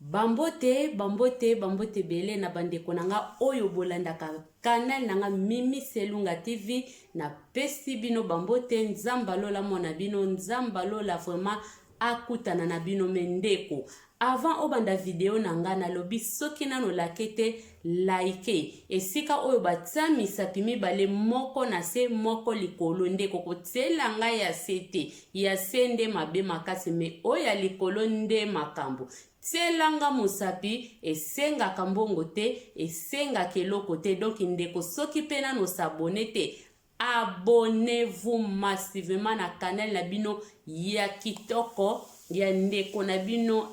Bambote, bambote, bambote bele na bandeko nanga oyo bolandaka canal nanga Mimi Selunga TV na pesi bino bambote nzamba lola mona bino nzamba lola vraiment akutana na bino mendeko. Avant obanda video nanga na lobi soki nano lakete like esika oyo batami sapimi bale moko na se moko likolo ndeko kotela nga ya sete ya sende mabe makasi me oya likolo nde makambo. Tselanga musapi esenga kambongo te esenga keloko te donc ndeko soki pena no s'abonner te abonnez-vous massivement na canal na bino ya kitoko ya ndeko na bino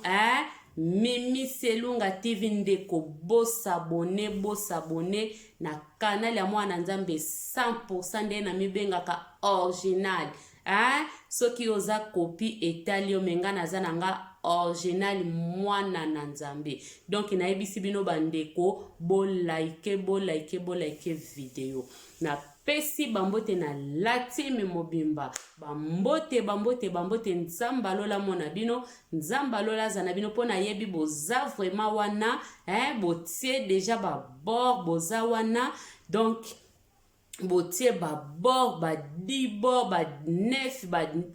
Mimi Selunga TV ndeko bosabone na canal ya mwana nzambe 100% nde na mibengaka original soki oza copie etalio menga naza nanga original mwana na nzambe. Donc naebisi bino bandeko bo like video na pesi bambote na latimi mobimba bambote nzamba lola mona bino nzamba lola zana bino pona yebi boza vraiment wana botie déjà ba bord boza wana donc botie ba bord ba 10 bord ba 9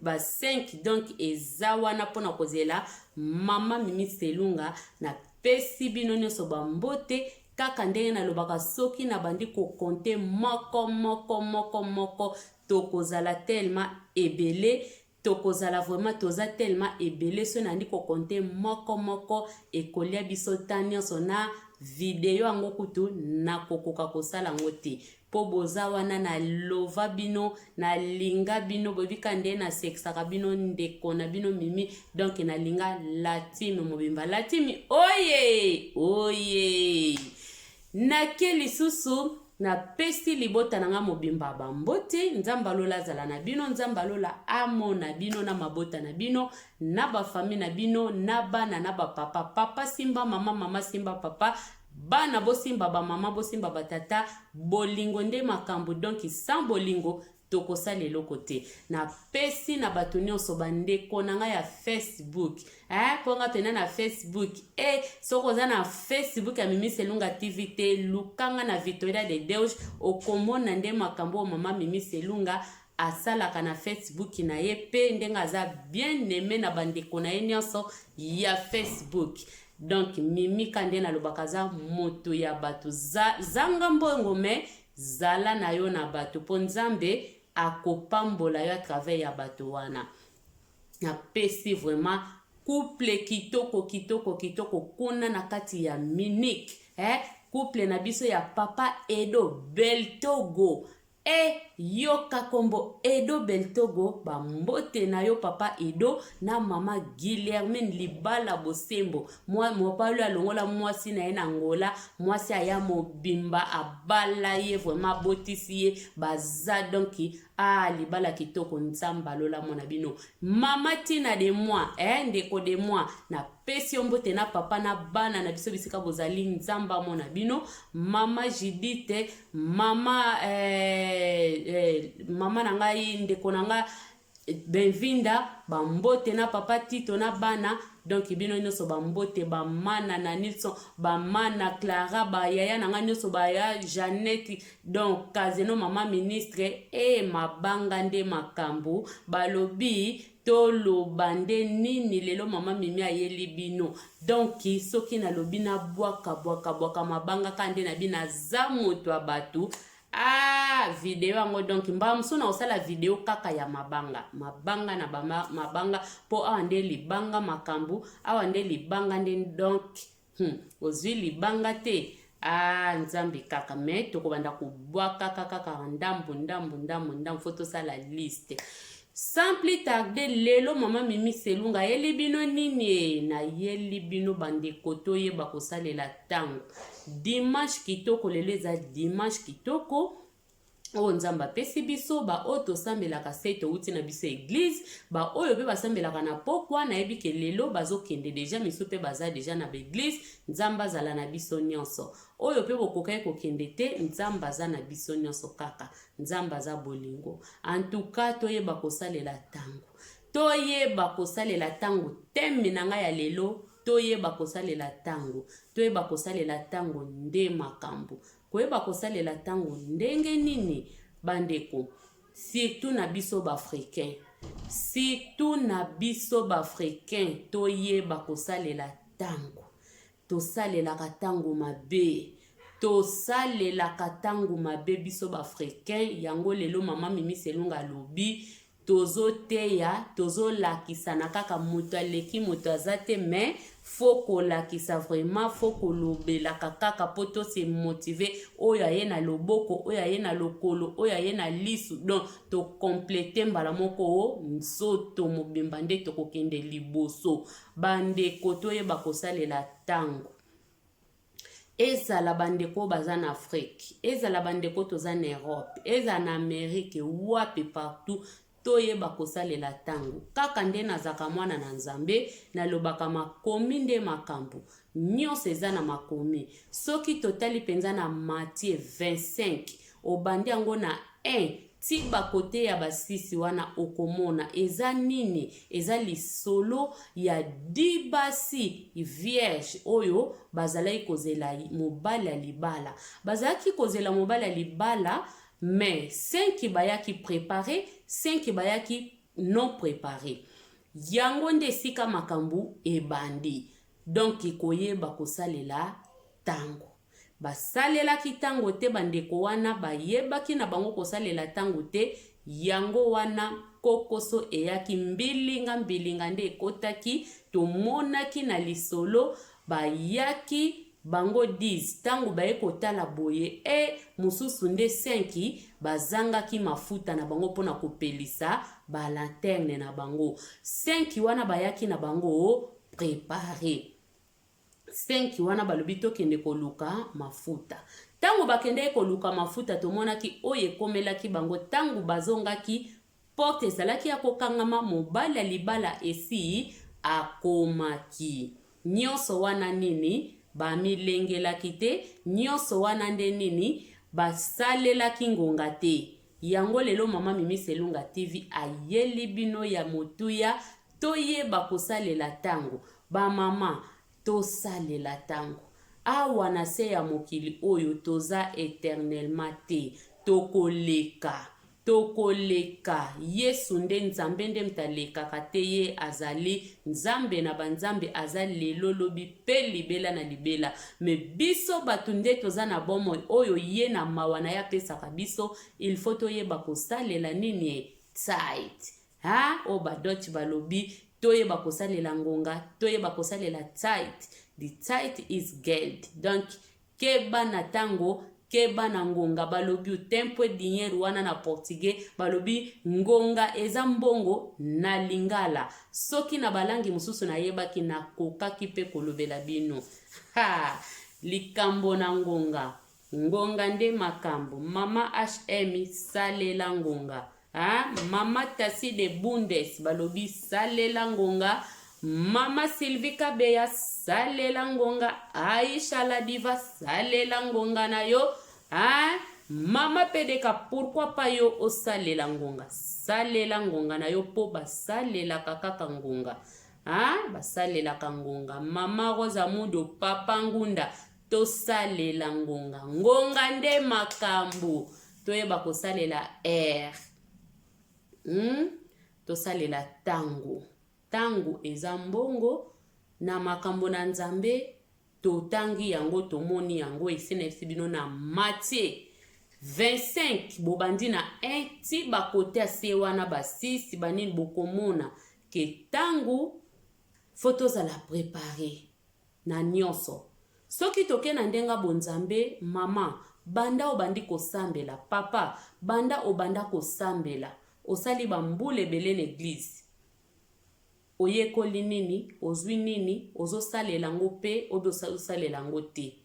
ba 5 donc eza wana pona kozela mama Mimi Selunga na pesi bino nyonso bambote kaka ndenge na lobaka soki na bandi ko konte moko tokozala tellement ebele tokozala vraiment toza tellement ebele so nandi ko konte moko ekolia biso tanyonso na video yango kutu na kokoka kosala ngote po boza wana na lova bino na linga bino bobika nde na sexaka bino ndeko na bino Mimi donc na linga latimi mobimba latimi oye na keli susu na pesi libota nanga mobimba bambote nzamba lola zala na bino nzamba lola amo na bino na mabota na bino na ba famille na bino na bana na ba papa simba mama simba papa bana bosimba ba mama bosimba batata bolingo nde makambo donc sans bolingo tokosa lelo kote na pesi na bato nyonso bandeko nanga ya Facebook ponga pena na Facebook soko za na Facebook ya Mimi Selunga TV te lukanga na Victoria de Deus okomona nde makambo mama Mimi Selunga asalaka na Facebook na ye pe ndenga za bien aimé na bandeko na ye nyonso ya Facebook. Donc Mimi kande na lobaka za moto ya bato zanga mbongo me zala na yo na bato po nzambe akopambola yo à travers ya bato wana na pesi vraiment couple kitoko kuna na kati ya Munich couple na biso ya papa Edo Beltogo yoka kombo Edo Beltogo bambote na yo papa Edo na mama Guilhermine Libala Bosembo mopalo alongola mwasi na ye na Angola mwasi aya mobimba abala ye vraiment botisi ye baza donc libala kitoko nzamba lola mona bino mama Tina de moi ndeko de moi na pesi ombote na papa na bana na biso bisika bozali nzamba mona bino mama Judith mama mama na ngai ndeko na nga Benvinda bambote na papa Tito na bana donc bino nyonso bambote bamana na Nilson bamana Clara bayaya na nga nyonso baya Janette donc kazeno mama ministre mabanga nde makambo balobi toloba nde nini lelo mama Mimi ayeli bino donc soki na lobi na bwaka mabanga kande na bina za moto abatu video yango donc mbamso na osala video kaka ya mabanga na mabanga po ande libanga makambu ande libanga nde donc ozwi libanga te nzambi kaka me tokobanda kubwaka kaka ndambu foto sala liste sans plus tarder lelo mama Mimi Selunga yeli bino nini na yeli bino bandeko toyeba kosalela tango dimanche kitoko lelo eza dimanche kitoko nzamba pesi biso ba oto sambelaka seto uti na biso église ba oyo pe basambelaka na pokwa na yebi ke lelo bazokende déjà miso pe baza déjà na église nzamba zala na biso nyonso oyo pe bokoka kokende te nzamba za na biso nyonso kaka nzamba za bolingo en tout cas toyeba kosalela tango toyeba kosalela tango teme na nga ya lelo toyeba kosalela tango, toyeba kosalela tango nde makambo, koyeba kosalela tango ndenge nini bandeko, surtout na biso bafricain, surtout na biso bafricain, toyeba kosalela tango, tosalelaka tango mabe, tosalelaka tango mabe biso bafricain. Yango lelo mama Mimi Selunga lobi tozoteya, tozolakisa na kaka moto aleki moto azate, mais faut kolakisa vraiment, faut kolobelaka kaka po to se motiver, oyo aye na loboko, oyo aye na lokolo, oyo aye na lisu, donc to complete mbala moko nzoto mobimba nde tokokende liboso. Bandeko toyeba kosalela tango, ezala bandeko baza na Afrique, ezala bandeko toza na Europe, ezala na Amerique, wapi partout, toyeba kosalela tango. Kaka nde nazaka mwana na Nzambe, nalobaka makomi nde makambo, nyonso eza na makomi. Soki totali penza na Matthieu 25, obandi yango na 1, ti bakote ya basisi wana okomona eza nini, eza lisolo ya dibasi vierge oyo bazalaki kozela mobali ya libala, bazalaki kozela mobali ya libala, mais 5 bayaki préparé, 5 bayaki non préparé. Yango nde sika makambu ebandi. Donc koyeba kosalela tango, basalelaki tango te bandeko wana, bayebaki na bango kosalela tango te. Yango wana kokoso eyaki mbilinga nde ekotaki, tomonaki na lisolo bayaki bango 10 tango baye kotala boye, mususu nde 5 bazangaki mafuta na bango pona kopelisa ba lanterne na bango. 5 wana bayaki na bango préparé, 5 wana balobi tokende koluka mafuta. Tango bakende koluka mafuta, tomonaki oye komelaki bango. Tango bazongaki, porte ezalaki ya kokangama, mobali ya libala esi akomaki. Nyonso wana nini bamilengelaki te, nyonso wana nde nini basalelaki ngonga te. Yango lelo mama Mimi Selunga TV ayeli bino ya motuya, toyeba kosalela tango. Ba mama tosalela tango, awa na se ya mokili oyo toza éternellement te, tokoleka Yesu nde Nzambe nde mtalekaka te, ye azali Nzambe na banzambe, azali lelo lobi pe libela na libela. Me biso batu nde toza na bomoi oyo ye na mawa na ya pesaka biso, il faut toyeba kosalela nini tight. O badochi balobi toyeba kosalela ngonga, toyeba kosalela tight. The tight is gold. Donc keba na tango, keba na ngonga. Balobi tempo dinheiro wana na portugais, balobi ngonga eza mbongo na lingala. Soki na balangi mususu na yebaki na kokaki pe kolobela bino. Likambo na ngonga, ngonga nde makambo. Mama HM salela ngonga. Mama Tasi de Bundes balobi salela ngonga. Mama Sylvie Kabeya salela ngonga. Aisha la diva salela ngonga na yo. Mama Pedeka pourquoi pas yo o salela ngonga. Salela ngonga na yo po basalela kakaka ngonga. Basalela kangonga. Mama Rosa Mundo papa ngunda to salela ngonga. Ngonga nde makambo. Toyeba kosalela tosalela tango. Tango eza mbongo na makambo na Nzambe, totangi yango tomoni yango esina bino na Matthieu 25 bobandi na 1 ti bakote ase wana basisi banini bokomona ke tango foto za la préparer na nyonso. Soki toke na ndenga bonzambe, mama banda obandi kosambela, papa banda obanda kosambela, osali bambule bele l'église. Oyekoli nini, ozwi nini, ozosalela ngo pe, ozosalela ngo te.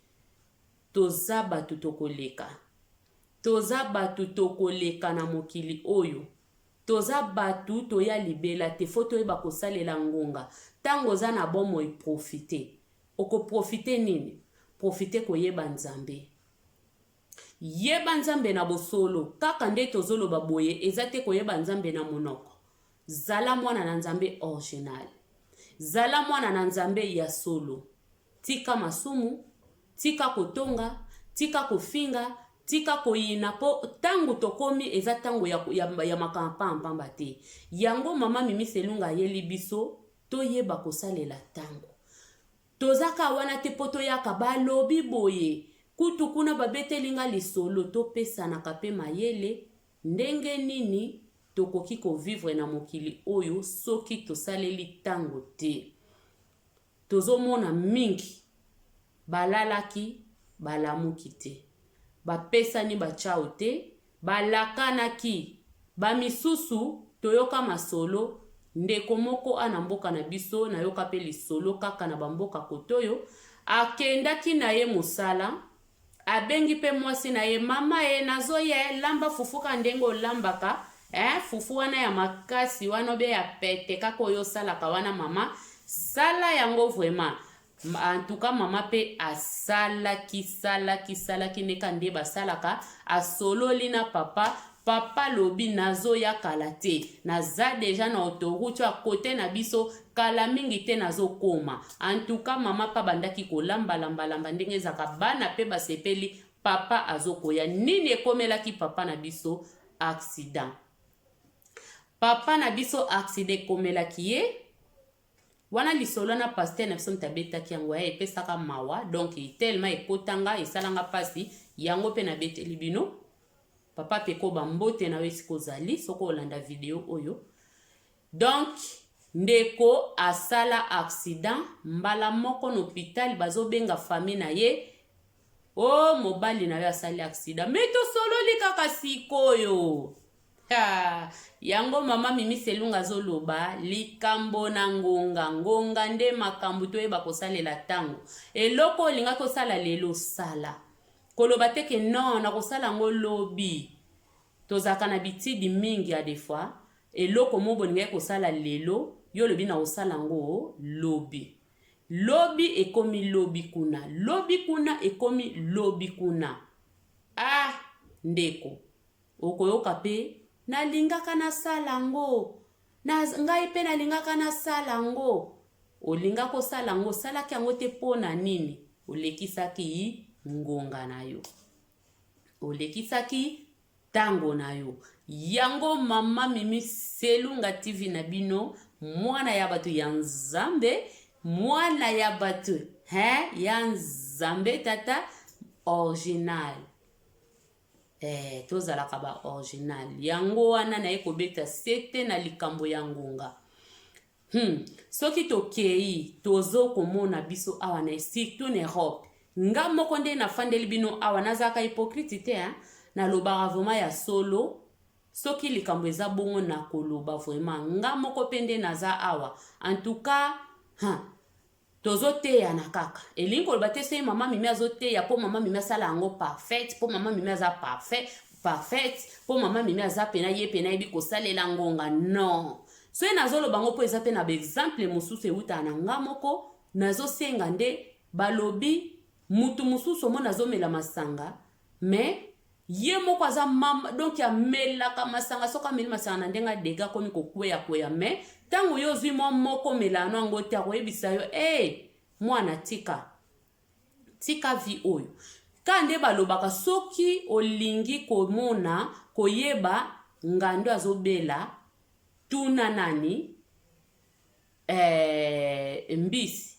Toza batu tokoleka. Toza batu tokoleka na mokili oyo. Toza batu toya libela te, foto eba kosalela ngonga. Tango za na bomo profite. Oko profite nini? Profite koyeba Nzambe. Yeba Nzambe na bosolo, kaka nde tozolo baboye, ezate koyeba Nzambe na monoko. Zala mwana na Nzambe original. zala mwana na nzambe ya solo. Tika masumu, tika kotonga, tika kofinga, tika koyina po tangu tokomi eza tangu ya makampamba te. Yango mama Mimi Selunga yeli biso to yeba kosalela tango. Tozaka wana te poto yaka balobi boye. Kutu kuna babetelinga lisolo to pesa na kape mayele. Ndenge nini tokoki ko vivre na mokili oyo soki tosaleli tango te. Tozomona mingi balalaki balamuki te. Bapesani bachao te, balakanaki, bamisusu toyoka masolo, ndeko moko anamboka na biso na yoka pe lisolo kaka na bamboka kotoyo, akendaki na ye musala, abengi pe mwasi na ye mama nazo ye lamba fufuka ndengo lambaka, fufu wana ya makasi wanobe ya pete kako yo salaka wana mama, sala yango vraiment. En tout cas mama pe asalaki neka nde basalaka asololi na papa lobi nazo ya kalate naza deja na autoroute à côté na biso kala mingi te nazo koma. En tout cas mama pa bandaki kolamba lamba ndenge zaka bana pe basepeli papa azokoya nini ekomelaki papa na biso accident. Papa na biso accident komelaki ye wana lisolo na pasteur na biso tabeta kiango ya epesaka mawa donc tellement ekotanga esalanga pasi yango pe na beteli bino papa peko bambote na wesi kozali soko olanda video oyo. Donc ndeko asala accident mbala moko na hôpital bazobenga famille na ye mobali na ye asali accident mais to sololi kaka sikoyo. Yango mama Mimi Selunga zoloba likambo na ngonga nde makambo to eba kosalela tango eloko linga kosala lelo sala koloba teke non na kosala ngo lobi tozaka na bitidi mingi ya des fois eloko mobo linga kosala lelo yo lobi na kosala ngo lobi ekomi lobi kuna ekomi lobi kuna. Ndeko okoyoka pe nalingaka na salango na ngai pe nalingaka na salango olinga ko salango salaki yango te pona nini olekisaki ngonga na yo olekisaki tango na yo. Yango mama Mimi Selunga TV na bino mwana ya batu ya Nzambe mwana ya batu ya Nzambe tata original. Tozalaka ba original yango wana na ekobeta sete na likambo ya ngonga. Soki tokei tozo komona biso awa na surtout na Europe nga moko nde na fandeli bino awa nazaka hypocrite te na loba vraiment ya solo soki likambo eza bongo na koloba vraiment nga moko pende naza awa. En tout cas tozo teya na kaka elingi koloba te se mama Mimi azoteya po mama Mimi asala yango parfaite po mama Mimi aza parfaite po mama Mimi aza pena ye pena yebi kosalela ngonga non. So nazoloba ngo po eza pe na exemple mosusu euta na nga moko nazosenga nde balobi mutu mosusu mo nazomela masanga mais ye moko aza mama donc ya melaka masanga soka meli masanga na ndenga dega komi kokweya mais tango yo zwi moko melano ngo te akoyebisa yo mwana tika vi oyo kande balobaka soki olingi komona koyeba ngando azobela tuna nani mbisi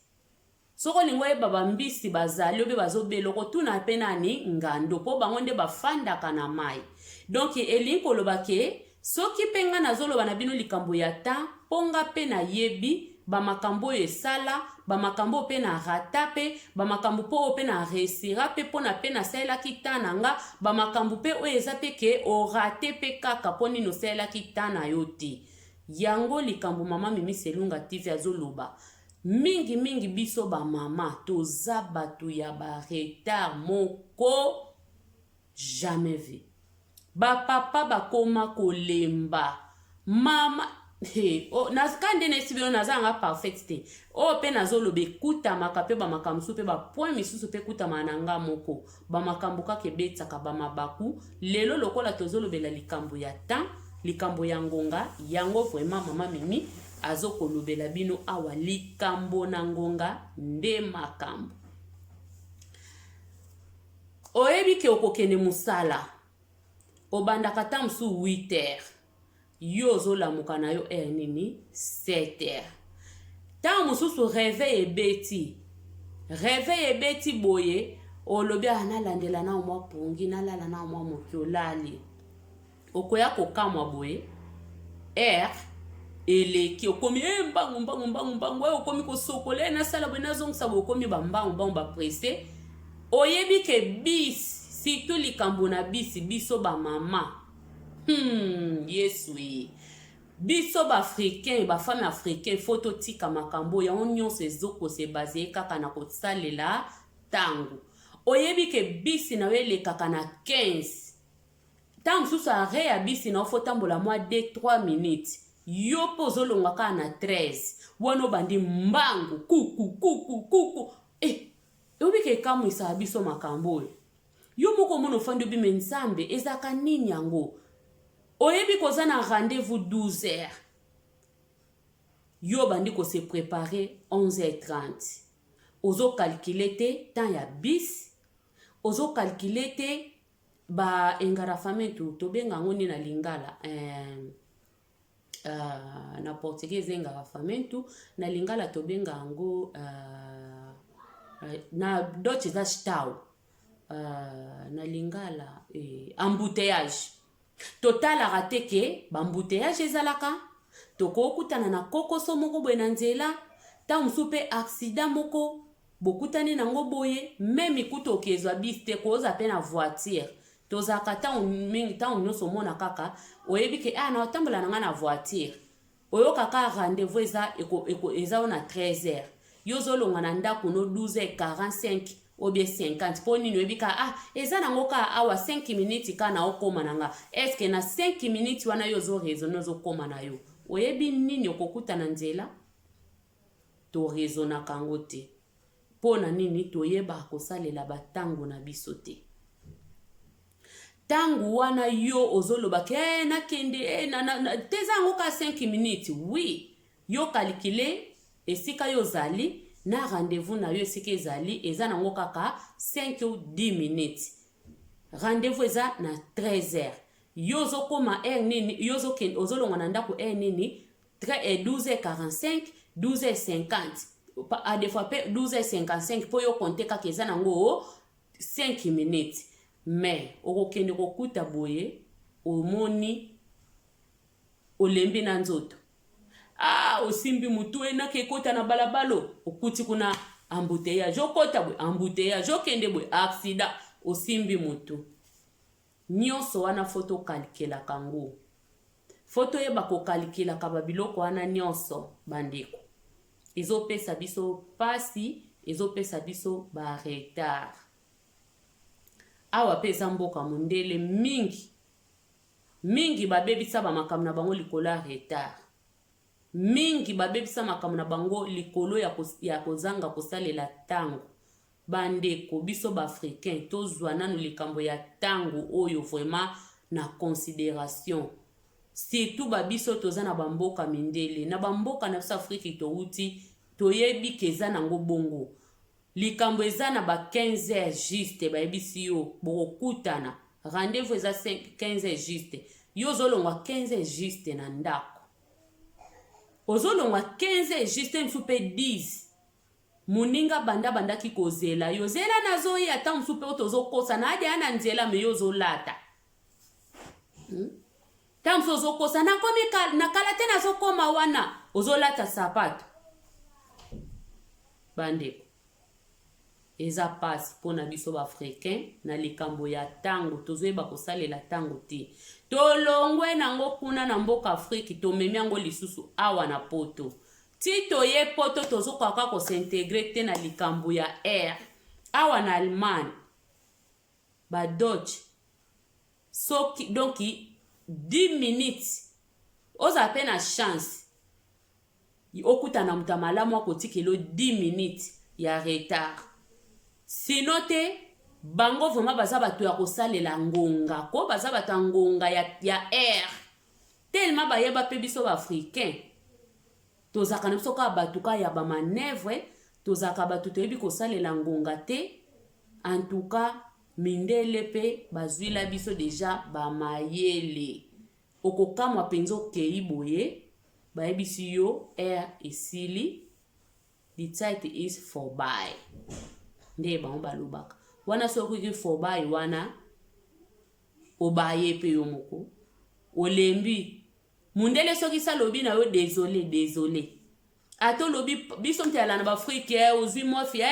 soko lingo yeba bambisi bazali obe bazobela ko tuna pe nani ngando po bango nde bafandaka na mai. Donc elingi koloba ke soki penga nazoloba na bino likambo ya ta ponga pe na yebi ba makambo esala ba makambo pe na rata pe ba makambo po pe na resira pe pona pe na sela kitana nga ba makambo pe o eza pe ke o rate pe kaka poni no sela kitana yote. Yango likambo mama Mimi Selunga TV azoloba mingi biso ba mama toza batu ya ba retard moko jamais vu. Ba papa bakoma kolemba mama nazikande na isibilo nazanga perfecte pe nazolobe kutama pe ba makambo pe ba point misusu pe kutama nanga moko ba makambo kake betaka ba mabaku lelo lokola tozolobela likambo ya temps likambo ya ngonga yango vraiment mama Mimi azo kolobela bino awa likambo na ngonga nde makambo. Oyebi ke okokende musala obandaka ta musu 8 heures yo ozolamuka na yo heure nini 7 heures. Ta mususu réveil ebeti boye olobi analandela na mwa pongi nalala na mwa moki olali okoya kokamwa boye heure eleki okomi mbangu okomi kosokola na sala boye nazongisa boye okomi bambangu bapresse. Oyebi ke bis surtout likambo na bisi biso ba mama yesu ye biso ba africain ba femme africain photo tika makambo ya nyonso ezoko se basé kaka na kosalela tango. Oyebi ke bisi na wele kaka na 15 tango susu arrêt ya bisi na ofo tambola mwa 2-3 minutes yo pozo longa ka na 13 wono bandi mbangu kuku oyebi ke kamwisa biso makambo yo moko mono fandi bime nzambe ezaka nini yango. Oyebi koza na rendez-vous 12 heures yo bandi ko se préparer 11h30 ozo calculer te temps ya bis ozo calculer te ba engarafamentu tobenga ngoni na lingala na portugais engarafamentu na lingala tobenga ngo na doche za stau na lingala embouteillage total arate ke bambouteillage ezalaka tokokutana na kokoso moko boye na nzela ta musupe accident moko bokutani nango boye même ikuto okezwa bis te koza pe na voiture tozaka ta mingi ta nyonso mona kaka oyebi ke na otambola nanga na voiture oyo kaka rendez-vous eza na 13h yozolonga na ndako no 12h45 ou bien 50 po nini oyebi ka eza nango ka awa 5 minutes ka na okoma nanga eske na 5 minutes wana yozo raisonner okoma na yo oyebi nini okokuta na nzela to raisonna kango te pona nini toyeba kosalela batango na biso te. Tangu wana yo ozoloba ke nakende teza ngo ka 5 minutes oui yo calculer esika yo zali na rendez-vous na yo esika ezali eza nango kaka 5 ou 10 minutes rendez-vous eza na 13h yozo koma nini yozo ken ozolonga na ndako nini 12h45 12h50 à des fois 12h55 po yo compter kaka eza nango 5 minutes mais okokende kokuta boye omoni olembi na nzoto osimbi mutu enake kota na balabalo okuti kuna embouteillage okota boye embouteillage okende boye accident osimbi mutu nyonso wana foto kalkela kango foto yeba ko kalkela ka babiloko wana nyonso bandeko ezopesa biso pasi ezopesa biso ba retard awa pesa mboka mundele mingi babebisa ba makambo na bango likolo ya retard mingi babebisa makambo na bango likolo ya kozanga kosalela tango bandeko biso ba africain tozwa nanu likambo ya tango oyo vraiment na considération surtout babiso toza na bamboka mindele na bamboka na biso Afrique touti toyebi keza nango bongo likambo eza na ba 15 heures juste bayebisi yo bokutana rendez-vous eza 15 heures juste yo zolongwa 15 heures juste na ndako ozolongwa 15 heures juste msupe 10 muninga bandaki kozela yo zela nazo ya ta msupe otozokosa na ade ana nzela me yo zolata ta msozokosa na komi na kala tena zokoma wana ozolata sapato bandeko eza passe pona biso ba africain na likambo ya tango tozoyeba kosalela tango te tolongwe nango kuna na mboka Afrique tomemi yango lisusu awa na poto ti toye poto tozokwaka kosintegre te na likambo ya air awa na Allemagne ba Dutch soki donc 10 minutes oza pe na chance okuta na mutamalamu akotikelo 10 minutes ya retard sino te bango vraiment baza bato ya kosalela ngonga ko baza bato ngonga ya air tellement bayeba pe biso ba africain tozaka na biso ka batuka ya ba manevre, tozaka batu toyebi kosalela ngonga te. En tout cas, mindele pe bazwila biso deja ba mayele. Okokamwa penzo kei boye, bayebisi yo esili. The tijd is voorbij. Nde ba balobaka. Wana soki voorbij wana obaye pe yo moko. Olembi. Mundele soki sa lobi na yo désolé. Ato lobi biso mtela na ba frike ozwi mo fi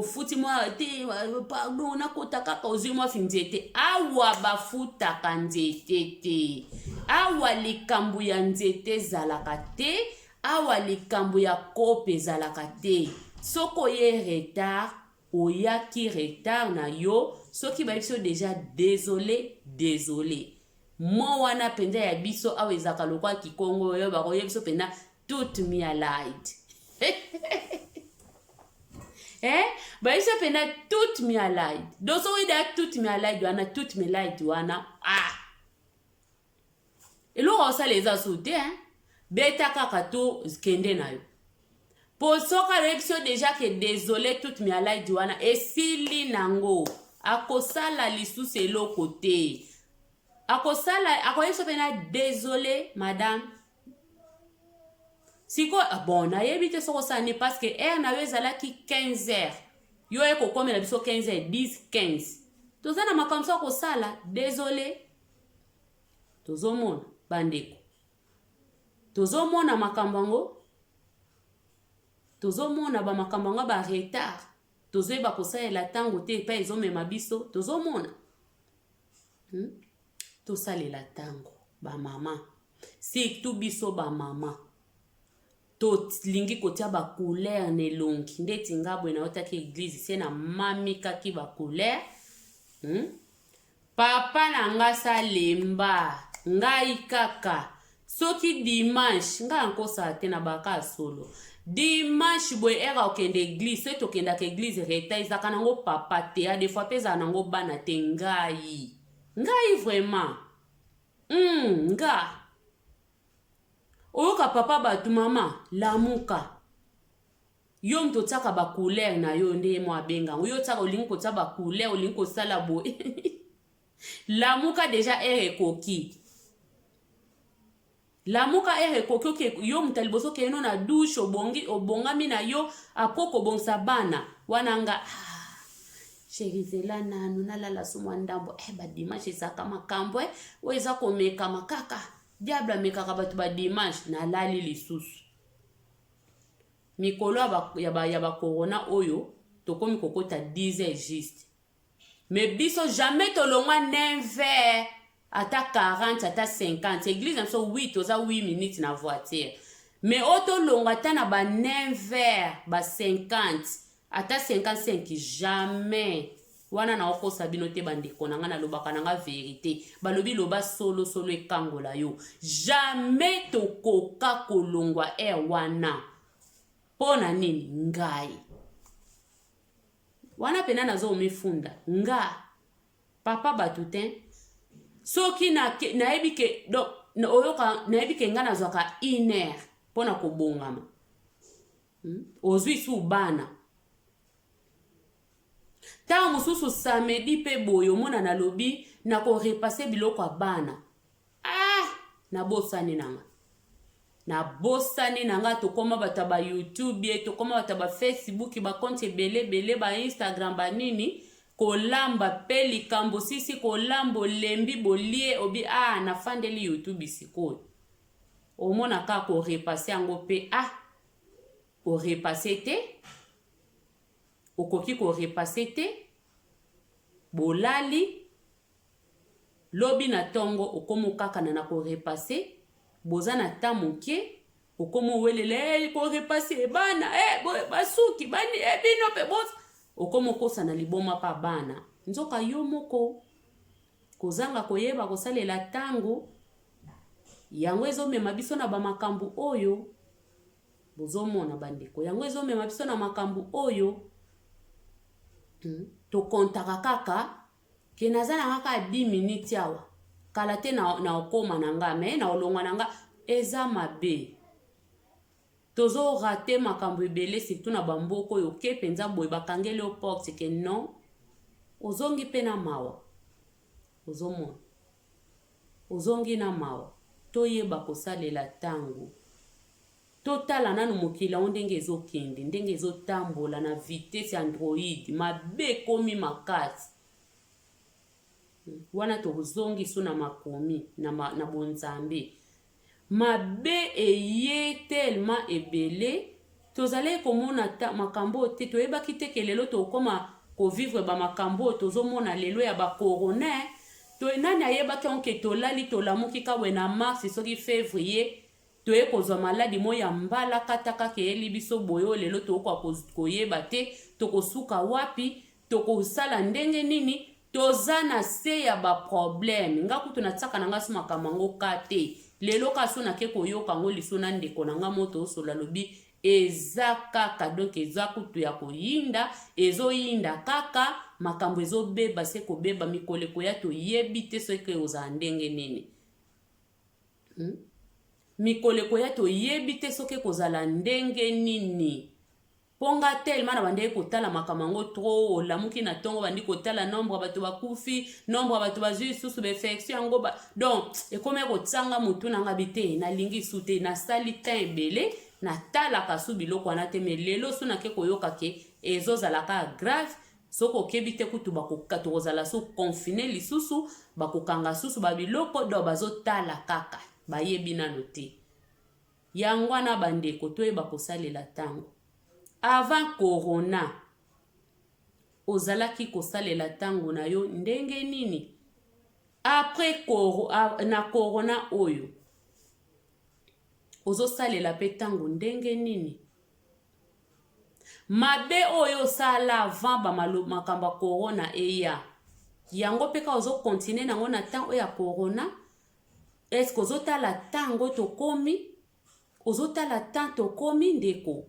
futi mo te pardon na kota kaka ozwi mo fi nzete. Awa ba futa ka nzete te. Awa likambu ya nzete zalaka te. Awa likambu ya kope zalaka te. Soko ye retard, oyaki retard na yo, soki ba biso déjà désolé. Mo wana penda ya biso awa ezaka lokwa kikongo yo bako ye biso penda tout me allied. Ba biso penda tout me allied. Doso ida tout me allied wana tout me allied wana. Elo osa leza soute beta kaka to kende na yo. Po soka repso deja ke désolé tout mi alai diwana esili nango. Akosala lisusu eloko te. Akosala akoyeso pena désolé madame. Siko bon na yebite soko sani parce que na yo ezalaki 15 heures. Yo eko komela biso 15 heures 10 15. Tozana makamso akosala désolé. Tozomona bandeko. Tozomona makambango. Tozomona ba makambango ba retard. Tozoyeba kosalela tango te pa ezomema biso. Tozomona. Tosalela tango ba mama. Si tu biso ba mama. To lingi kotia ba couleur ne longi. Ndeti ngabwe na otaki église se na mami kaki ba couleur. Papa na ngasa lemba. Ngai kaka. Soki dimanche, nga ankosa te na baka solo. Dimanche boy era okende église, to kenda ke église reta izaka nango papa te, a des fois pesa nango bana te ngai. Ngai vraiment. Nga. Oyoka papa batu mama, lamuka. Yo mto tsaka ba couleur na yo nde mo abenga. Yo tsaka olingi ko tsaka ba couleur, olingi ko sala boy. Lamuka deja koki. Lamuka koki oke yo mtaliboso ke no na douche obongami na yo akoko bongsa bana wananga sherizela nanu nalala sumwa ndambo ba dimanche saka makambo weza komeka makaka diable meka batu ba dimanche na lali lisusu mikolo ya ba corona oyo tokomi kokota 10 heures juste mais biso jamais tolongwa 9 heures ata 40 ata 50 église na so 8 oza 8 minutes na voiture mais auto longa ata na ba 9 heures ba 50 ata 55 jamais wana na okosa bino te bandeko na nga na lobaka na nga vérité balobi loba solo ekangola yo jamais tokoka kolongwa wana pona nini ngai wana pena nazo omifunda nga papa batutin soki nayebi ke oyoka nayebi ke nga nazwaka 1 heure pona kobongama ozwi su bana ta mususu samedi pe boyo mona na lobi na ko repasser biloko ya bana na bosani nanga tokoma bata ba YouTube tokoma bata ba Facebook ba compte bele ba Instagram ba nini kolamba pe likambo sisi kolambo lembi bolie obi na fandeli YouTube sikoyo omona ka ko repasser yango pe ko repasser te okoki ko repasser te bolali lobi na tongo okomo kaka na ko repasser bozana tamuke okomo welele ko repasser bana basuki bani bino pe boss okomo kosa na liboma pa bana nzoka yo moko kozanga koyeba kosalela tango yango ezomema biso na bamakambu oyo bozomona bandeko yango ezomema biso na makambu oyo tokontaka kaka ke nazana kaka 10 minutes awa kala te na okoma na nga me na olongwa na nga eza mabe tozo rate makambo ebele surtout na bamboko yo ke penza boye bakangeli o porte ke non ozongi pe na mawa ozomona ozongi na mawa toyeba kosalela tango totala nanu mokila o ndenge ezokende ndenge ezotambola na vitesse android mabe komi makasi wana tozongi so na makomi na bonzambe mabe eye tellement ebele tozale komona makambo te toyebaki te ke lelo tokoma kovivre ba makambo tozomona lelo ya ba corona to nani ayebaki onke tolali tolamuki kawe na mars soki février toye kozwa maladi mo ya mbala kataka ke eli biso boyo lelo tokwa koyeba te tokosuka wapi tokosala ndenge nini toza na se ya ba problème nga kutu na tsaka na nga suma kamango kate lelo kaso na ke koyoka ngo liso na ndeko na nga moto osola lobi eza kaka donc eza kutu ya koyinda ezoyinda kaka makambo ezobeba se kobeba mikoleko ya toyebi te soki oza ndenge nini mikoleko ya toyebi te soki kozala ndenge nini ponga tellement na bande kotala makamango trop olamuki na tongo bandi kotala nombre bato bakufi nombre bato bazwi susu infection yango donc ekome kotsanga mutu nanga bite na lingi sute na sali temps ebele na tala kasu biloko wana te me lelo so na ke koyoka ke ezozalaka grave soko kebi te kutu bakokato kozala so confiner lisusu bakokanga susu babiloko do bazotala kaka bayebi nano te yango wana bandeko toyeba kosalela tango avant corona ozalaki kosalela tango na yo ndenge nini après na corona oyo ozosalela pe tango ndenge nini mabe oyo sala avant makambo corona eya yango peka ozo continuer nango na tango ya corona est-ce que ozotala tango tokomi ozotala tango tokomi ndeko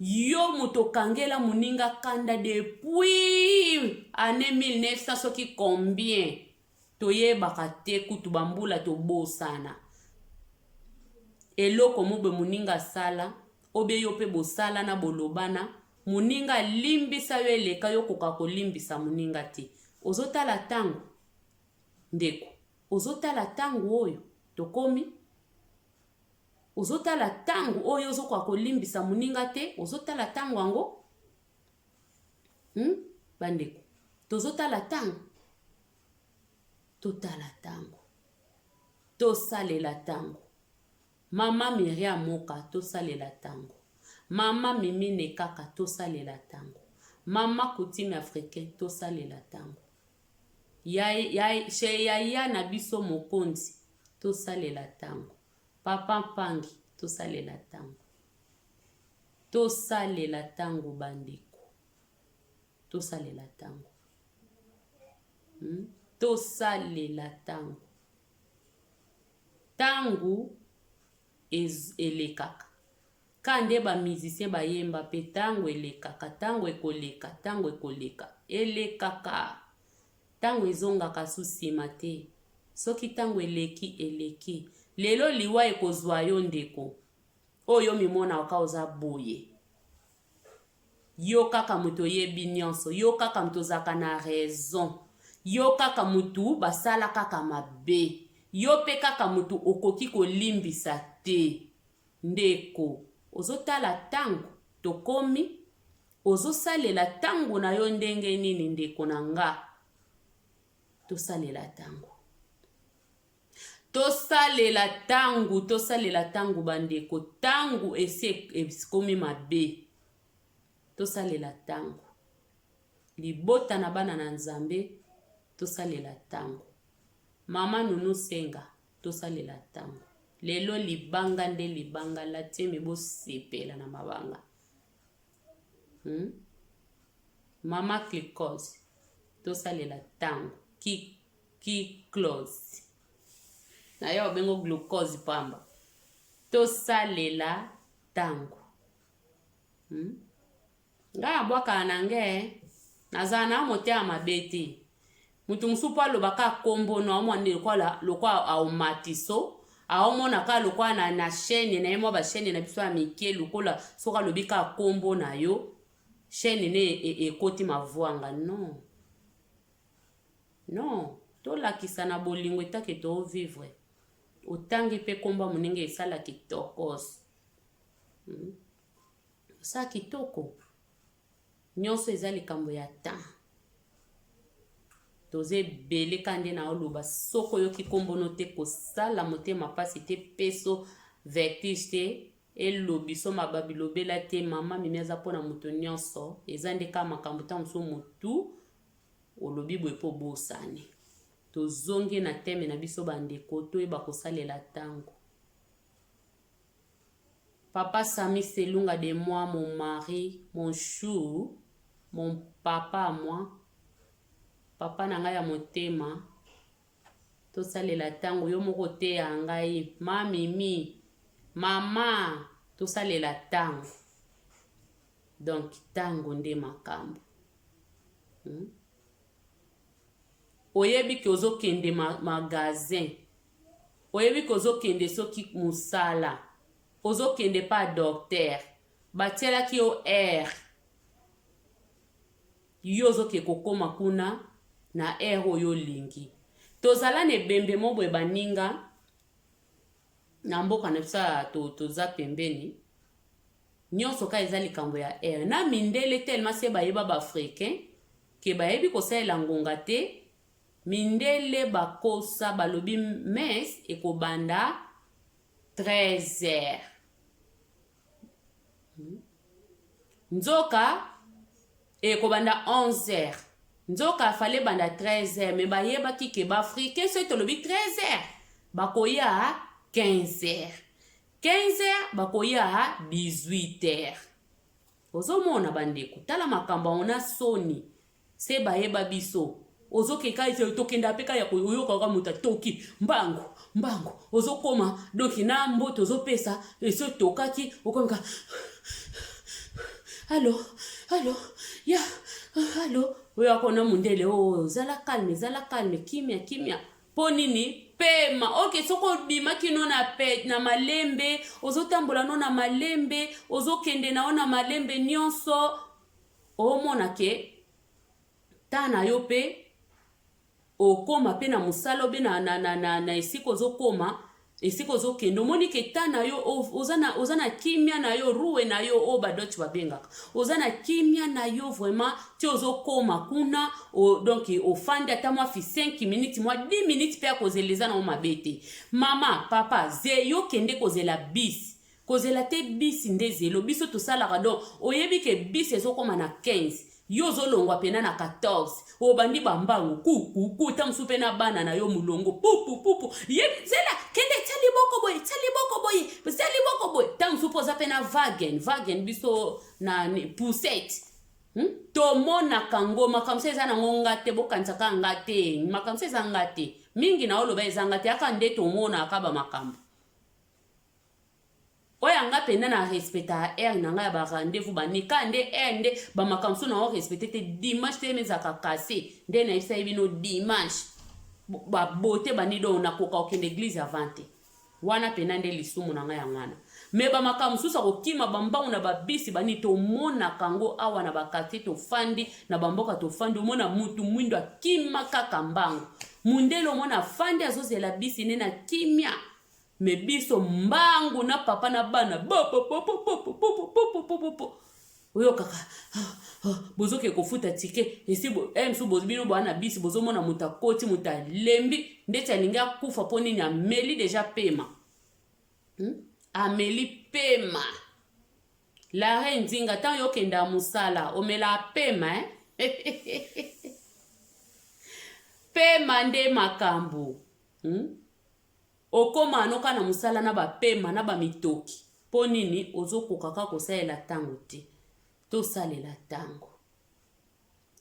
yo muto kangela muninga kanda depuis année 1900 soki combien toyebaka te kutu bambula tobosana eloko mube muninga sala obe yo pe bosala na bolobana muninga limbisa yo eleka yo koka kolimbisa muninga te ozotala tango ndeko ozotala tango oyo tokomi ozotala tango oyo ozokwa kolimbisa muninga te ozotala tango ango bandeko tozotala tango totala tango tosalela tango mama Miriam Moka tosalela tango mama Mimine Kaka tosalela tango mama Coutume Africain tosalela tango chez Yaya na biso mokonzi tosalela tango papa Mpangi tosalela tango bandeko tosalela tango tosalela tango tango elekaka kande ba musicien bayemba pe tango elekaka tango ekoleka elekaka tango ezongaka susima te soki tango eleki lelo liwa ekozwa yo ndeko oyo mimona waka oza boye yo kaka mutu yebi nyonso yo kaka mutu ozaka na raison yo kaka mutu basala kaka mabe yo pe kaka mutu okoki kolimbisa te ndeko ozotala tango tokomi ozosalela tango na yo ndenge nini ndeko na nga tosalela tango tosalela tango bandeko tango ekomi mabe tosalela tango libota na bana na Nzambe tosalela tango mama Nunu Senga tosalela tango lelo libanga nde libanga la teme bosepela na mabanga mama Klikos tosalela tango ki close na yo bengo glucose pamba tosalela tango nga bwaka nange nazana motea mabeti mutu musupa lobaka kombo na omwande lokwa aumatiso aomona ka lokwa na chaîne na yemo ba chaîne na biso ya mike lokola soka lobika kombo na yo chaîne ne ekoti mavwanga non non tolakisa na bolingo etake tovivre otangi mpe komba monenge esala kitokos sa kitoko nyonso eza likambo ya temps toze ebele kande na oloba soko yoki kombono te kosala motema pasi te peso vertige te elobi so mababi lobela te mama mimi aza mpona moto nyonso eza nde ka makambo ta mosusu motu olobi boye mpo bosani tozongi na teme na biso bandeko toyeba kosalela ntango. Papa Sami Selunga de moi, mon mari, mon chou, mon papa à moi, papa nanga ya motema, tosalela ntango yo moko te ya ngai, mamimi, mama, tosalela ntango. Donc ntango nde makambo. Oyebi ke ozokende magasin, oyebi ke ozokende soki musala, ozokende pa docteur, batielaki yo air, yo ozoke kokoma kuna na air oyo lingi. Tozala ne bembe mobwe baninga, na mboka na biso toza pembeni, nyonso ka eza likambo ya air. Na mindele tellement se bayeba ba africain, ke bayebi kosalela ngonga te, mindele bakosa balobi mes ekobanda 13h. Nzoka ekobanda 11h. Nzoka fale banda 13h. Me bayeba kike ba africain so etolobi 13h. Bakoya 15h. 15h bakoya 18h. Ozomona bandeko. Tala makamba ona soni. Se bayeba biso. Ozokeka ite tokenda peka ya koyoka ka muta toki mbango ozokoma donc na mboto ozopesa eso tokaki okomka allo ya allo oya kona mundele zala calme kimia ponini pema ok soko bima kino na malembe ozotambola no na malembe ozokende na ona malembe nyonso omona ke tana yo pe okoma pe na musala obe na esiko ozokoma esiko ozokende omoni ke tana yo ozana kimia na yo ruwe na yo o badochi babengaka ozana kimia na yo vraiment ti ozokoma kuna donc ofandi ata mwa fi 5 minutes mwa 10 minutes pe akozeleza na mabete mama papa ze yo kende kozela bis kozela te bis nde zelo biso tosalaka donc oyebi ke bis ezokoma na 15 yo zolongwa pena na 14 obandi bambango ku tamsu pena bana na yo mulongo pupu yebi zela kende tali boko boy tamsu poza pena vagen biso na poussette to mona kango makamse za na ngonga te bokanza ka ngate makamse za ngate mingi na oloba ezanga te aka nde to mona akaba makambo oya nga pena na respecta air na nga ya ba rendez-vous ba nika nde air nde ba makamsu na o respecter te dimanche te mezaka kase nde na isa ibino dimanche ba bote banido na koka okende église avant te wana pena nde lisumu na nga ya ngana me ba makamsu sa kokima bambangu na babisi bani to mona kango awa na bakati to fandi na bamboka to fandi mona mutu mwindo akima kaka mbangu mundelo mona fandi azozela bisi ne na kimia me biso mbangu na papa na bana oyo kaka bozoke kofuta tike esi emsu bozbino bwana bisi bozomona muta koti muta lembi ndeti alinga kufa poni ni ameli deja pema ameli pema la reine nzinga tan yo kenda musala omela pema pema nde makambo okoma anoka na musala na bapema na bamitoki po nini ozokoka kaka kosalela ntango te tosalela ntango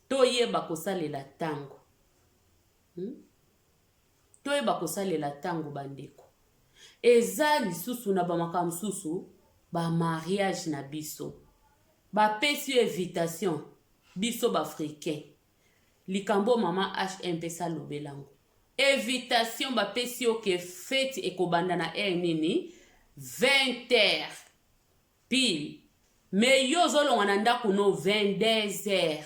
toyeba kosalela ntango toyeba kosalela ntango bandeko eza lisusu na bamaka mosusu bamariage na biso bapesi yo invitation biso baafricain likambo mama HM pesa lobelango invitation bapesi yo ke fete ekobanda na heure nini 20h pile me yo ozolonga na ndako no 22h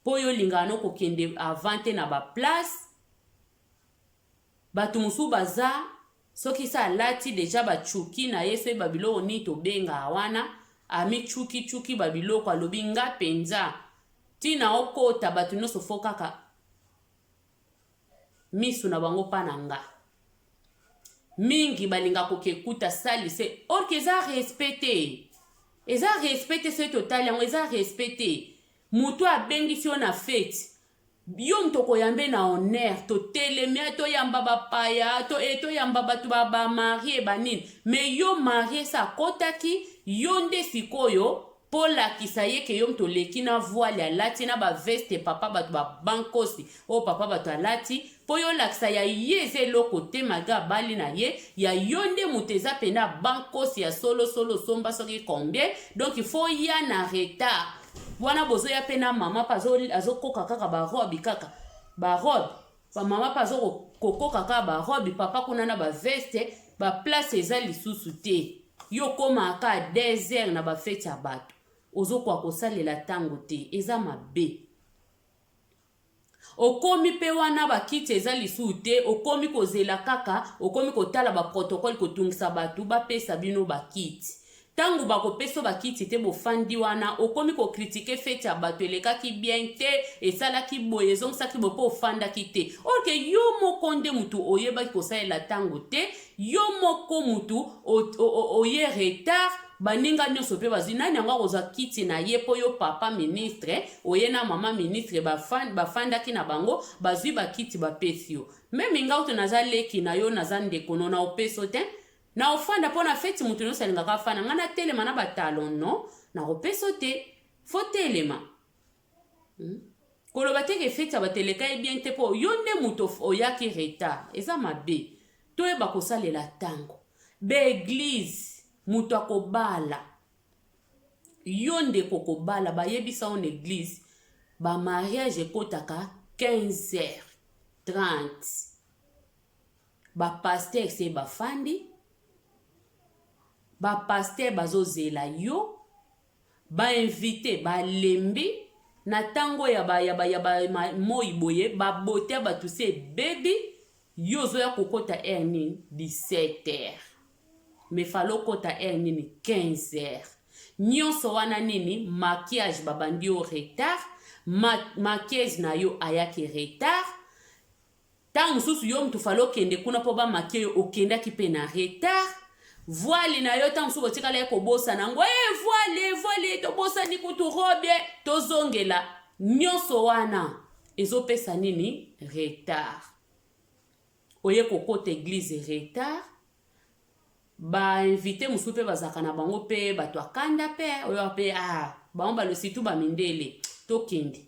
po yo lingana no kokende avant te na baplace bato mosusu baza soki sa alati deja bachuki na ye so babiloko nini tobenga wana amichuki babiloko alobi nga penza tina okota bato nyonso fo kaka misu na bango pa na nga mingi balinga kokekuta salise orke eza respecte so totali yango eza respecte mutu abengisi yo na fete yo mtoko yambe na honneur totelemia toyamba bapaya toyamba bato bamarie banini me yo marie sa kotaki yo nde sikoyo polakisa ye ke yo mtoleki na voile alati na baveste papa bato babankosi o papa bato alati po yo lakisa ya ye eza eloko te maga bali na ye ya yo nde moto eza pena bankosi ya solo somba soki combien donc il faut ya na retard wana bozoya pe na mama pa azokoka kaka barobi kaka barobi bamama pa azokokoka kaka barobi papa kuna na baveste baplace eza lisusu te yo komaka 2h na bafete ya bato ozokwa kosalela ntango te eza mabe okomi pe wana bakiti eza lisusu te okomi kozela kaka okomi kotala baprotokole kotungisa bato bapesa bino bakiti tangu bakopesa bakiti te bofandi wana okomi kokritike fete ya bato elekaki bien te esalaki boye ezongisaki boye mpo ofandaki te orke yo moko nde mutu oyebaki kosalela ntango te yo moko mutu oye retard baninga nyonso mpe bazwi nani yango akozwa kiti na ye mpo yo papa ministre oye na mama ministre bafandaki na bango bazwi bakiti bapesi yo meme nga uto naza leki na yo naza ndekono na opeso te na ofanda po na feti mutu nyonso alingaka afanda nga na telema na batalon no na opeso te fo telema koloba teke feti ya bateleka ebien te po yo nde mutu oyaki retard eza mabe toyeba kosalela ntango beeglise mutu akobala yo ndeko kobala bayebisa on église bamariage ekotaka 15h30 bapaster se bafandi bapaster bazozela yo bainvite balembi na ntango ya moi boye babote bato se bebi yo ozoya kokota heure nini 17h me falo kota heure nini 15h nyonso wana nini maquillage babandi yo retard maquillage na yo ayaki retard ntango mosusu yo mutu falo okende kuna mpo bamakie yo okendaki mpe na retard voile na yo ntango mosusu botikala ye kobosa nango voile tobosani kutu robe tozongela nyonso wana ezopesa nini retard oye kokota eglize retard bainvite mosusu mpe bazalaka na bango mpe bato akanda mpe oyo mpe bango balositu bamindele tokende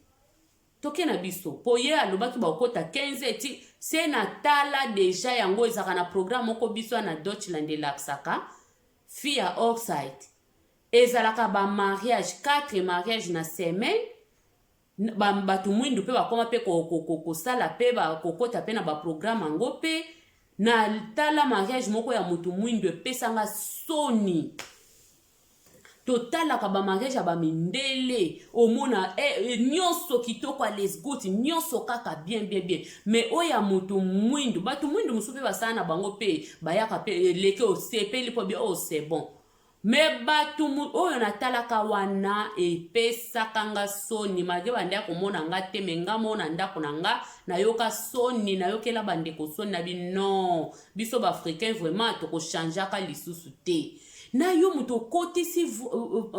na biso po ye alobaki bakota 15 eti se na tala deja yango ezaka na programme moko biso na Deutschland elapsaka fi ya Oxide ezalaka ba mariage 4 mariage na semaine bato mwindu mpe bakoma mpe kosala mpe bakokota mpe na baprogramme yango mpe na tala mariage moko ya mutu mwindu epesanga soni totalaka bamariage ya bamindele omona nyonso kitoko alesgout nyonso kaka bien me oyo ya mutu mwindu bato mwindu mosusu mpe basala na bango mpe bayaka mpe leke osepeli mpo bien c'est bon me bato oyo natalaka wana epesaka nga soni malgré bandeko komona nga te me nga mona ndako na nga nayoka soni nayokela bandeko soni na non biso baafricain vraiment tokochangeaka lisusu te na yo mutu okotisi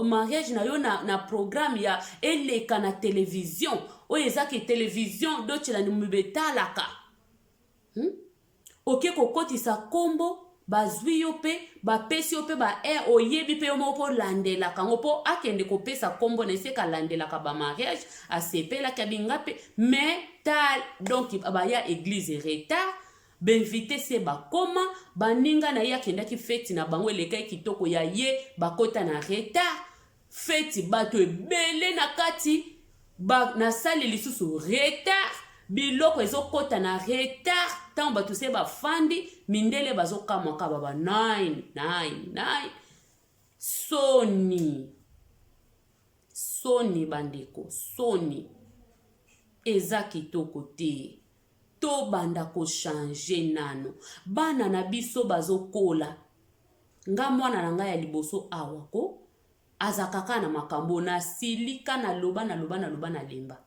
mariage na yo na programme ya eleka na télévision oyo ezaki télévision Deutschland mubetalaka oke kokotisa kombo bazwi yo mpe bapesi yo mpe baere oyebi mpe yo moko mpo landelaka ngo mpo akende kopesa kombo na eseka alandelaka bamariage asepelaki abinga mpe me donc baya église retard bainvite se bakoma baninga na ye akendaki feti na bango elekai kitoko ya ye bakota na retard feti bato ebele na kati na sali lisusu retard biloko ezokota na retard ntango bato se bafandi mindele bazokamwaka baba 9 soni bandeko soni eza kitoko te to banda ko changer nano bana na biso bazokola nga mwana na ngai ya liboso awa ko azakaka na makambo na silika na loba na lemba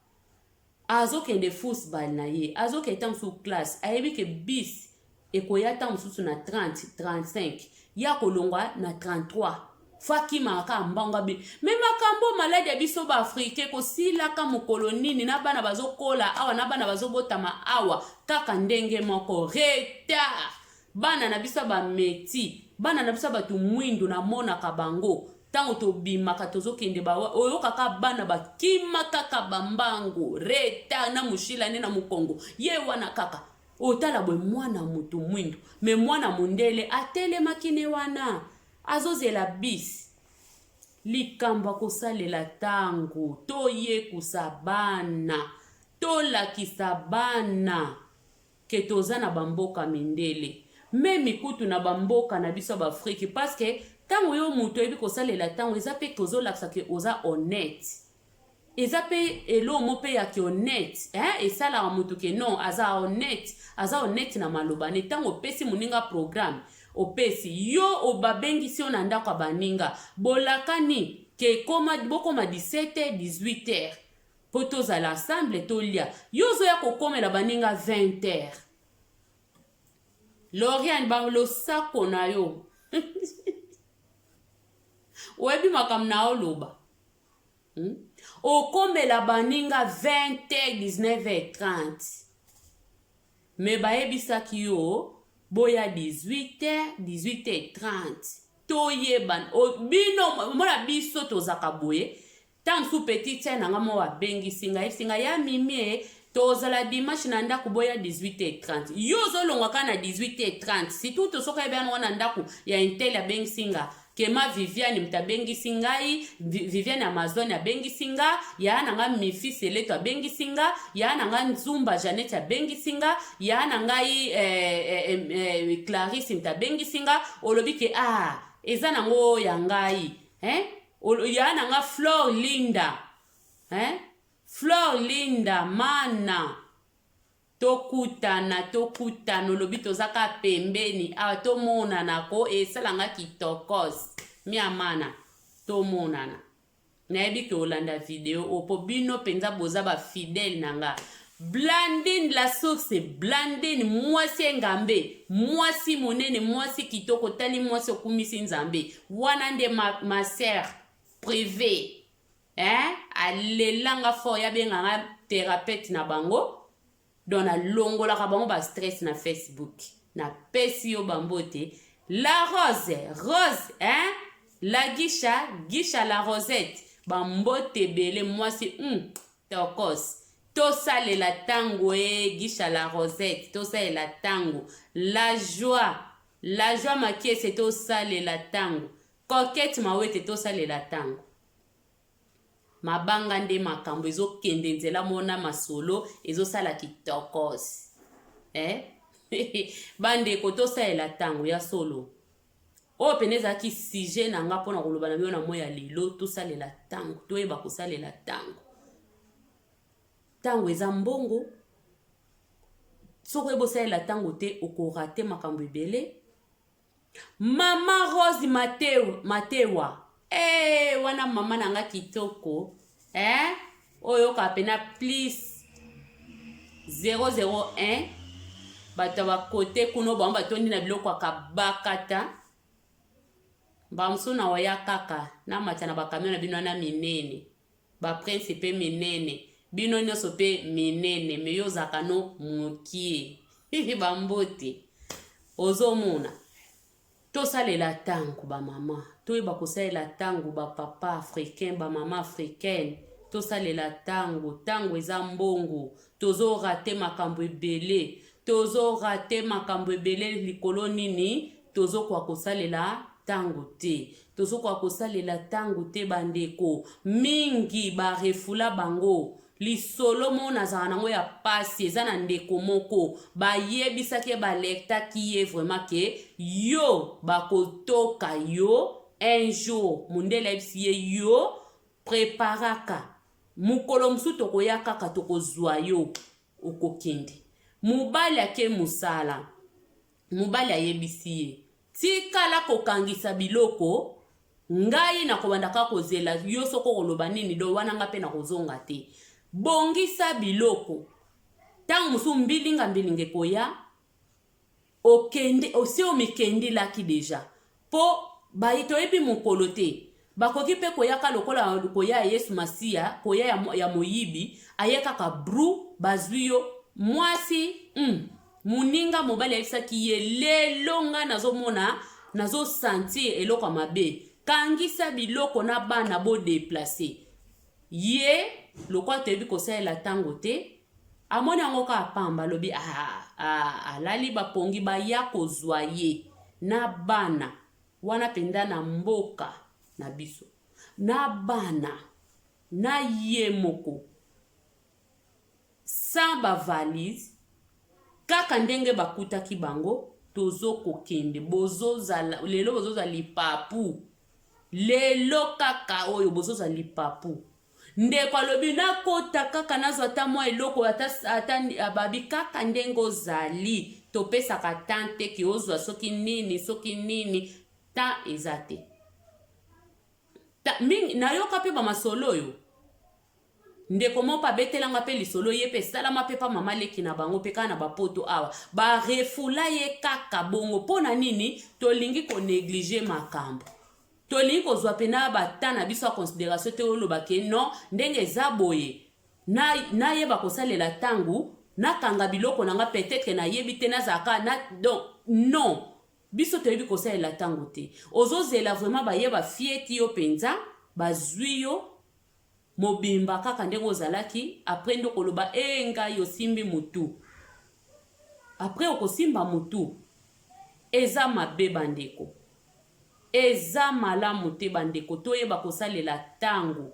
azokende football na ye azoketa msu classe ayebi ke bis ekoyata msusu na 30-35 ya kolongwa na 33 fakima aka mbanga bi me makambo maladi ya biso ba afrike ko silaka mokolo nini na bana bazokola awa na bana bazobotama awa kaka ndenge moko retard bana na biso ba meti bana na biso batu mwindu na mona kabango tango to bimaka tozokende ba oyo kaka bana bakima kaka bambango retard na mushila ne na mukongo ye wana kaka otala bwe mwana mutu mwindu me mwana mundele atele makine wana azozela bis likamba kosalela tango toye kusabana tolakisa bana ke toza na bamboka mindele me mikutu na bamboka na biso ba Afrique parce que tango yo mutu ebi kosalela tango eza pe kozolakisa ke oza honnête eza pe elo mo pe ya ki honnête esala mutu ke non aza honnête na maloba ne tango pesi muninga programme opesi yo obabengisi na ndako baninga bolakani ke bokoma 17h 18h poto za l'ensemble tolia yo zo ya kokomela baninga 20h Lorian ba lo sako na yo webi makam na oloba okomela baninga 20h 19h30 me bayebisaki yo boya 18h 18h30 toyeban bino mona biso tozaka boye tant sous petite na ngamo wa bengi singa ya mimie tozala dimanche na ndaku boya 18h30 yo zolongwa kana 18h30 si tout soka ebana wana ndaku ya intel ya bengi singa Kema Viviane mtabengi singai, Viviane Amazon ya bengi singa, ya nanga Mifi Seleto bengi singa, ya nanga Nzumba Janet ya bengi singa, ya nanga Clarisse mtabengi singa, olobi ke eza nango yangai, ya nanga Flor Linda, Flor Linda mana. Tokutana olobi tozaka pembeni tomonana ko esalanga kitokos miamana tomonana nayebi ke olanda video opo bino penza boza ba fidèle nanga Blandine la source Blandine mwasi ngambe mwasi monene mwasi kitoko tali mwasi okumisi nzambe wana nde ma sœur privée alelanga fo ya benganga thérapeute na bango dona longola ka bango ba stress na Facebook na pesi yo bambote la rose la guicha la rosette bambote bele mwasi tokos to sale la tango guicha la rosette to sale la tango la joie makiese to sale la tango coquette mawete to sale la tango mabanga nde makambo ezokende nzela mona masolo ezosala kitokos bande kotosalela tango ya solo o peneza ki sujet na nga pona koloba na bino na moya lelo tosalela tango toyeba kosalela tango eza mbongo soko ebosalela tango te okorate makambo ebele mama Rose Matewa wana mama nanga kitoko oyo kapena plus 001 bato bakote kuno bango batondi na biloko akabakata bamso na waya kaka na mata na bakamio na bino na minene ba principe minene bino nyonso pe minene meyo zakano mukie bambote ozomona tosalela tango ba mama toyeba kosalela tango ba papa africain ba mama africaine tosalela tango eza mbongo tozo rate makambo ebele likolo nini tozo kwa kosalela tango te bandeko mingi ba refula bango lisolo mo nazala nango ya pasi eza na ndeko moko bayebisaki balektaki ye vraiment ke yo bakotoka yo un jour mundele ayebisi ye yo preparaka mukolo mosusu tokoya kaka tokozwa yo okokende mobali ake mosala mobali ayebisi ye tikala kokangisa biloko ngai nakobandaka kozela yo soko koloba nini do wana nga mpe nakozonga te bongisa biloko ntango mosusu mbilinga koya okende osi omikendilaki deja mpo toyebi mokolo te bakoki mpe koyaka lokola koya ya yesu masiya koya ya moyibi aye kaka bru bazwi yo mwasi moninga mobali ayebisaki ye lelo nga nazomona nazosentir eloko ya mabe kangisa biloko na bana bodeplace ye lokwa toyebi kosalela ntango te amoni yango kaka pamba alobi alali bapongi baya kozwa ye na bana wana penda na mboka na biso na bana na ye moko sans bavalise kaka ndenge bakutaki bango tozo kokende bozozala lelo bozozala lipapu lelo kaka oyo bozozala lipapu ndeko alobi nakota kaka nazwa ata mwa eloko ata babi kaka ndenge ozali topesaka tante ki ozwa soki nini ta eza te nayoka mpe bamasolo oyo ndeko mo pa betelanga mpe lisolo ye mpe salama mpe pa mama leki na bango mpe kaka na bapoto awa barefula ye kaka bongo mpo na nini tolingi koneglige makambo tolingi kozwa mpe na bata na biso ya considération te olobake non ndenge eza boye nayeba kosalela ntango nakanga biloko nanga peut-être nayebi te nazalaka donc non biso toyebi kosalela ntango te ozozela vraiment bayeba fieti yo mpenza bazwi yo mobimba kaka ndenge ozalaki apres nde koloba ngai osimbi mutu apres okosimba mutu eza mabe bandeko eza malamu te bandeko toyeba kosalela ntango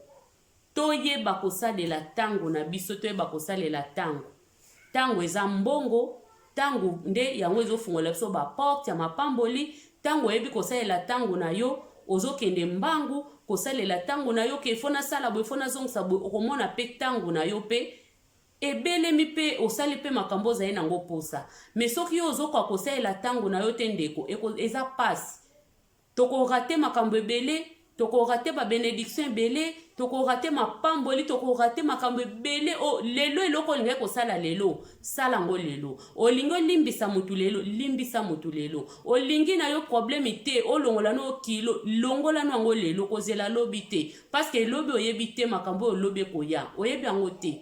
toyeba kosalela ntango na biso toyeba kosalela ntango eza mbongo ntango nde yango ezofungola biso baporte ya mapamboli ntango oyebi kosalela ntango na yo ozokende mbangu kosalela ntango na yo ke fo nasala boye fo nazongisa boye okomona mpe ntango na yo mpe ebelemi mpe osali mpe makambo ozali nango posa me soki yo ozokoka kosalela ntango na yo te ndeko eza pasi tokorate makambo ebele tokorate babenediction ebele tokorate mapamboli tokorate makambo ebele lelo eloko olingai kosala lelo sala ngo lelo olingi olimbisa mutu lelo limbisa mutu lelo olingi na yo problème te olongola no kilo longola no yango lelo kozela lobi te parce que lobi oyebi te makambo olobi koya oyebi yango te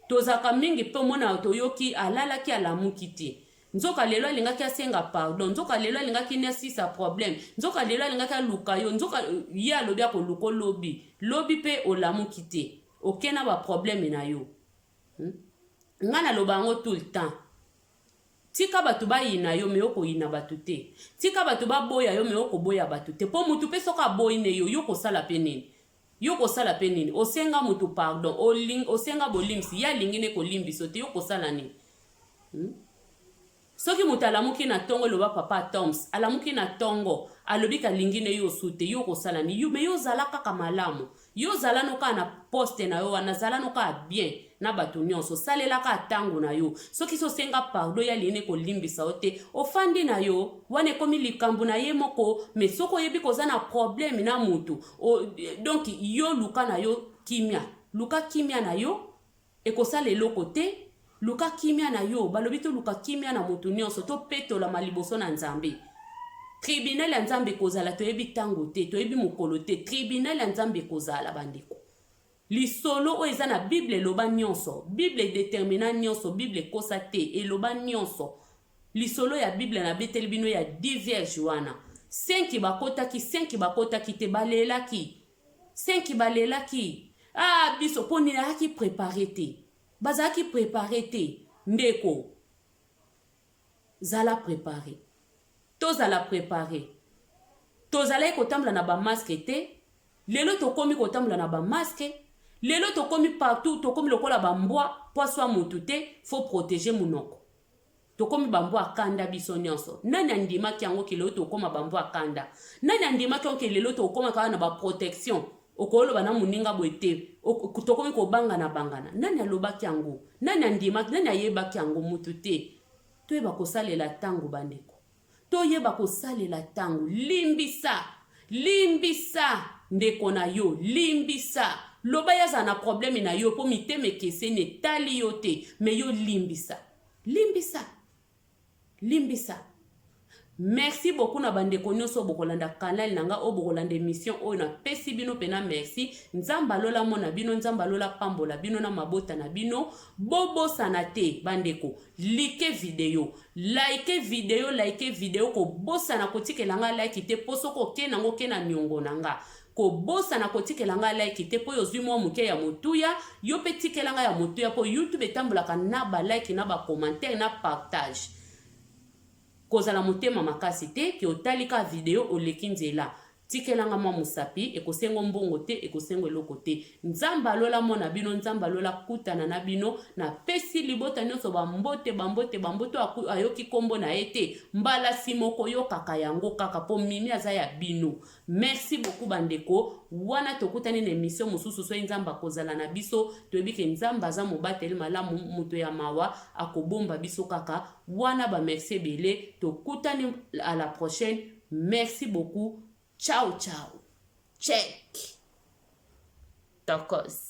tozaka mingi mpe omona toyoki alalaki alamuki te nzoka lelo alingaki asenga pardon nzoka lelo alingaki nasisa problème nzoka lelo alingaki aluka yo nzoka ye alobi akoluka lobi mpe olamuki te okena baproblème na yo nga naloba yango tout le temps tika bato bayina yo me okoyina bato te tika bato baboya yo me okoboya bato te mpo mutu mpe soki aboyine yo kosala mpe nini yo kosala mpe nini osenga mutu pardon osenga bolimbisi ye alingi ne kolimbiso te yo kosala nini soki mutu alamuki na tongo eloba papa Toms alamuki na tongo alobi kalingi ne yo sute yo kosala ni yo me yo zala kaka malamu yo zala noka na poste na yo wana zala noka bien na bato nyonso salela ka tango na yo soki sosenga pardon ya line kolimbisa yo te ofandi na yo wana ekomi likambo na ye moko me soko yebi koza na problème na mutu donc yo luka na yo kimia luka kimia na yo ekosala eloko te luka kimia na yo balobi to luka kimia na mutu nyonso to petola maliboso na nzambe tribunal ya nzambe kozala toyebi tango te toyebi mokolo te tribunal ya nzambe kozala bandeko lisolo o eza na bible eloba nyonso bible determina nyonso bible kosa te eloba nyonso lisolo ya bible na beteli bino ya 10 vierge wana 5 bakotaki te balelaki 5 balelaki biso poni yaki préparé te bazaki préparé te ndeko zala préparé tozala préparé tozala kotambola na ba masque te lelo tokomi kotambola na ba masque lelo tokomi partout tokomi lokola bambwa poaso ya mutu te faut protéger munoko tokomi bambwa akanda biso nyonso nani andimaki yango ke lelo tokoma bambwa akanda nani andimaki yango ke lelo tokoma kaka na baprotection okoloba na muninga boete tokomi kobanga na bangana nani alobaki yango nani andimaki nani ayebaki yango mutu te toyeba kosalela tango bandeko toyeba kosalela tango limbisa ndeko na yo limbisa loba yaza na problème na yo po miteme kesene tali yo te me yo limbisa merci beaucoup na bandeko nyonso bokolanda canal nanga o bokolanda émission o na pesi bino pena merci nzamba lola mona bino nzamba lola pambola bino na mabota na bino bobo sanate bandeko like video ko bosa na kotikela nga like te poso ko kena ngo kena nyongo nanga ko bosa na kotikela nga like te po yozwi mwa muke ya motuya yo pe tikela nga ya motuya po YouTube etambulaka na ba like na ba commentaire na partage kozala motema makasi te ki otalika video oleki nzela tikelanga mwa musapi ekosengo mbongo te ekosengo eloko te nzamba lola mona bino nzamba lola kutana na bino na pesi libota nyonso bambote ayoki kombo na ete mbala simoko yo kaka yango kaka po mimi aza ya bino merci beaucoup bandeko wana tokutani na émission mosusu so nzamba kozala na biso toyebike nzamba za mobateli malamu muto ya mawa akobomba biso kaka wana ba merci bele tokutani à la prochaine merci beaucoup. Ciao, ciao. Check. Tacos.